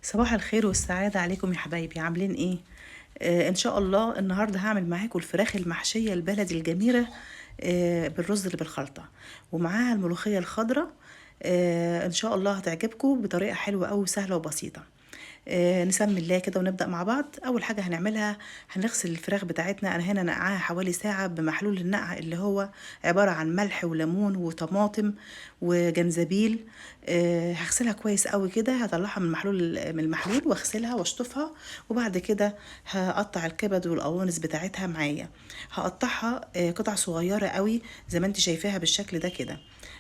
صباح الخير والسعادة عليكم يا حبايبي، عاملين ايه؟ ان شاء الله النهاردة هعمل معاكم الفراخ المحشية البلدي الجميلة. بالرز اللي بالخلطة، ومعاها الملوخية الخضراء. ان شاء الله هتعجبكم بطريقة حلوة أوي وسهلة وبسيطة. نسمي الله كده ونبدأ مع بعض. أول حاجة هنعملها هنغسل الفراخ بتاعتنا. أنا هنا نقعها حوالي ساعة بمحلول النقع اللي هو عبارة عن ملح وليمون وطماطم وجنزبيل. هغسلها كويس قوي كده، هطلعها من المحلول واغسلها واشطفها. وبعد كده هقطع الكبد والقوانص بتاعتها معايا. هقطعها قطع صغيرة قوي زي ما انت شايفاها بالشكل ده كده،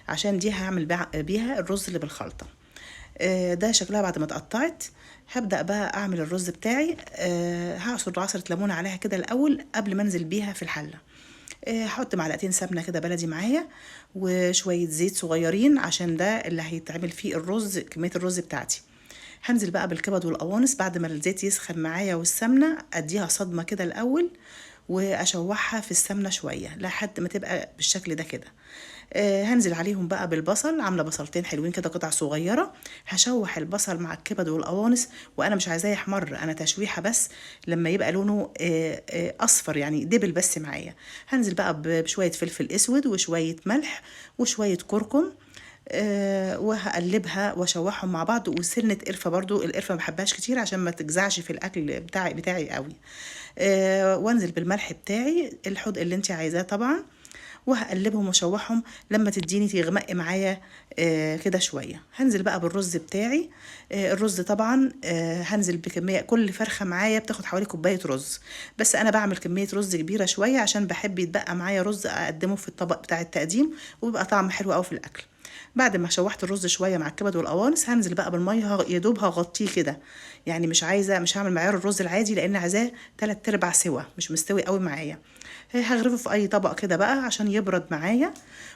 عشان دي هعمل بيها الرز اللي بالخلطة. ده شكلها بعد ما اتقطعت. هبدأ بقى اعمل الرز بتاعي. هعصر عصرة ليمون عليها كده الاول قبل ما انزل بيها في الحلة. هحط معلقتين سمنة كده بلدي معايا، وشوية زيت صغيرين عشان ده اللي هيتعمل فيه الرز، كمية الرز بتاعتي. هنزل بقى بالكبد والقوانص بعد ما الزيت يسخن معايا والسمنة، اديها صدمة كده الاول واشوحها في السمنة شوية لحد ما تبقى بالشكل ده كده. هنزل عليهم بقى بالبصل، عامله بصلتين حلوين كده قطع صغيره. هشوح البصل مع الكبد والقوانص، وانا مش عايزاه يحمر، انا تشويحه بس لما يبقى لونه اصفر يعني دبل بس معايا. هنزل بقى بشويه فلفل اسود وشويه ملح وشويه كركم. وهقلبها واشوحهم مع بعض، وسنه قرفه، برضو القرفه ما بحبهاش كتير عشان ما تجزعش في الاكل بتاعي قوي. وانزل بالملح بتاعي الحدق اللي انت عايزاه طبعا، وهقلبهم واشوحهم لما تديني تغمق معايا كده شويه. هنزل بقى بالرز بتاعي. الرز طبعا هنزل بكميه، كل فرخه معايا بتاخد حوالي كوبايه رز، بس انا بعمل كميه رز كبيره شويه عشان بحب يتبقى معايا رز اقدمه في الطبق بتاع التقديم، وبيبقى طعم حلو قوي في الاكل. بعد ما شوحت الرز شويه مع الكبد والقوانص، هنزل بقى بالميه، يا دوب هغطيه كده. يعني مش هعمل معيار الرز العادي لان عايزاه 3/4 سوا، مش مستوي قوي معايا. هغرفه في اي طبق كده بقى عشان يبرد معايا.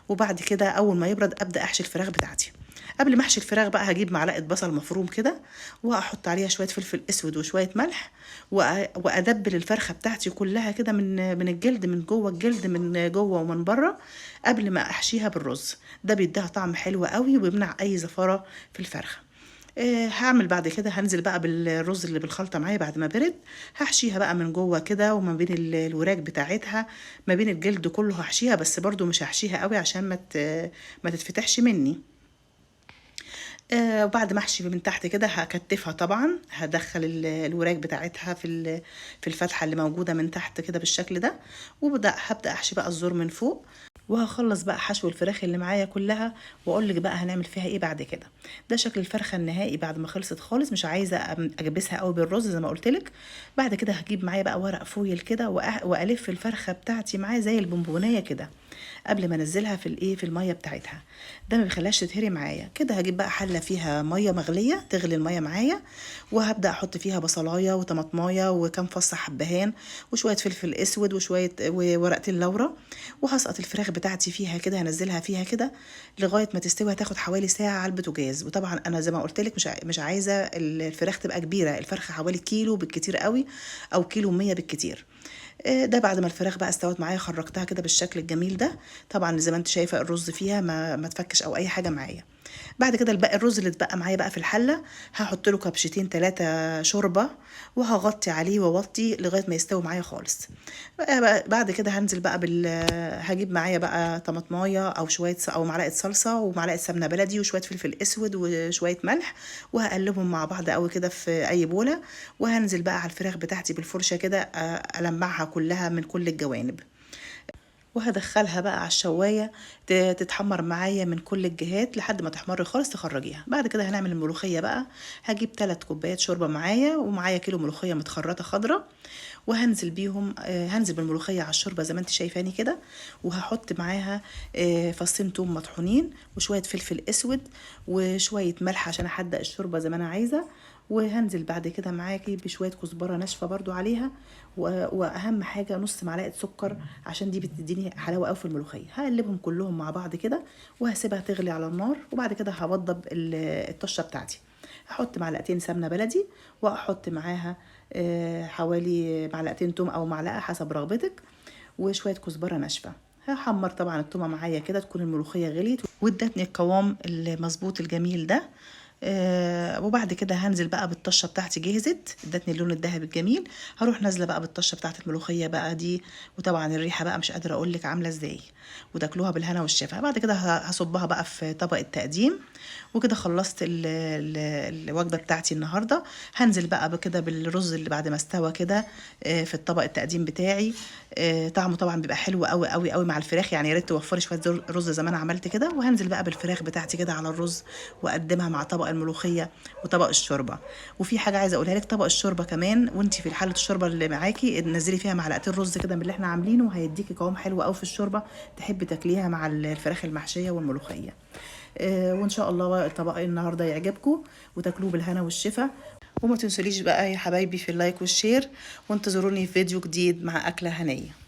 وبعد كده اول ما يبرد ابدا احشي الفراخ بتاعتي. قبل ما احشي الفراخ بقى هجيب معلقه بصل مفروم كده، واحط عليها شويه فلفل اسود وشويه ملح، وادبل الفرخه بتاعتي كلها كده من الجلد، من جوه الجلد، من جوه ومن بره، قبل ما احشيها بالرز. ده بيديها طعم حلو قوي وبيمنع اي زفاره في الفرخه. هعمل بعد كده، هنزل بقى بالرز اللي بالخلطة معايا بعد ما برد. هحشيها بقى من جوه كده وما بين الوراك بتاعتها، ما بين الجلد كله هحشيها، بس برضو مش هحشيها قوي عشان ما تتفتحش مني. وبعد ما احشي من تحت كده هكتفها طبعا، هدخل الوراك بتاعتها في الفتحة اللي موجودة من تحت كده بالشكل ده. هبدأ احشي بقى الزور من فوق، وهخلص بقى حشو الفراخ اللي معايا كلها، واقول لك بقى هنعمل فيها ايه بعد كده. ده شكل الفرخه النهائي بعد ما خلصت خالص، مش عايزه اجبسها قوي بالرز زي ما قلت لك. بعد كده هجيب معايا بقى ورق فويل كده والف الفرخه بتاعتي معايا زي البونبونيه كده، قبل ما انزلها في الميه بتاعتها. ده ما بيخليهاش تتهري معايا كده. هجيب بقى حله فيها ميه مغليه تغلي الميه معايا، وهبدا احط فيها بصلايه وطماطمايه وكام فص حبهان وشويه فلفل اسود وشويه وورقتين لورا. وهسقط الفراخ بتاعتي فيها كده، هنزلها فيها كده لغايه ما تستوي. هتاخد حوالي ساعه على البوتاجاز. وطبعا انا زي ما قلت لك مش عايزه الفراخ تبقى كبيره، الفرخه حوالي كيلو بالكتير قوي، او كيلو 100 بالكتير. ده بعد ما الفراخ بقى استوت معايا خرجتها كده بالشكل الجميل ده. طبعا زي ما انت شايفه الرز فيها ما تفكش او اي حاجه معايا. بعد كده الرز اللي اتبقى معايا بقى في الحله، هحط له كبشتين 3 شوربه، وهغطي عليه واوطي لغايه ما يستوي معايا خالص. بعد كده هنزل بقى هجيب معايا بقى طماطمايه او او معلقه صلصه ومعلقه سمنه بلدي وشويه فلفل اسود وشويه ملح، وهقلبهم مع بعض قوي كده في اي بوله. وهنزل بقى على الفراخ بتاعتي بالفرشه كده، المعها كلها من كل الجوانب، وهدخلها بقى على الشوايه تتحمر معايا من كل الجهات لحد ما تحمر خالص، تخرجيها. بعد كده هنعمل الملوخيه بقى. هجيب 3 كوبايات شوربه معايا، ومعايا كيلو ملوخيه متخرطه خضراء، وهنزل بيهم. هنزل بالملوخيه على الشوربه زي ما انت شايفاني كده، وهحط معاها فصين توم مطحونين وشويه فلفل اسود وشويه ملح عشان احدق الشوربه زي ما انا عايزه. وهنزل بعد كده معاكي بشويه كزبره ناشفه برضو عليها، واهم حاجه نص معلقه سكر عشان دي بتديني حلاوه قوي في الملوخيه. هقلبهم كلهم مع بعض كده، وهسيبها تغلي على النار. وبعد كده هوضب الطشه بتاعتي. هحط معلقتين سمنه بلدي، واحط معاها حوالي معلقتين توم او معلقه حسب رغبتك، وشويه كزبره ناشفه. هحمر طبعا التومه معايا كده تكون الملوخيه غليت وادتني القوام المظبوط الجميل ده. وبعد كده هنزل بقى بالطشه بتاعتي، جهزت ادتني اللون الذهبي الجميل. هروح نازله بقى بالطشه بتاعت الملوخيه بقى دي، وطبعا الريحه بقى مش قادره اقول لك عامله ازاي، وتاكلوها بالهنا والشفا. بعد كده هصبها بقى في طبق التقديم. وكده خلصت الوجبه بتاعتي النهارده. هنزل بقى كده بالرز اللي بعد ما استوى كده في الطبق التقديم بتاعي. طعمه طبعا بيبقى حلو قوي قوي قوي مع الفراخ، يعني يا ريت توفري شويه رز زي ما انا عملت كده. وهنزل بقى بالفراخ بتاعتي كده على الرز، واقدمها مع طبق الملوخيه وطبق الشوربه. وفي حاجه عايزه اقولها لك، طبق الشوربه كمان وانت في حله الشوربه اللي معاكي نزلي فيها معلقتين رز كده من اللي احنا عاملينه، هيديكي قوام حلو قوي في الشوربه، تحبي تاكليها مع الفراخ المحشيه والملوخيه. وان شاء الله طبق النهارده يعجبكم وتاكلوه بالهنا والشفا. وما تنسوليش بقى يا حبايبي في اللايك والشير، وانتظروني في فيديو جديد مع أكلة هنية.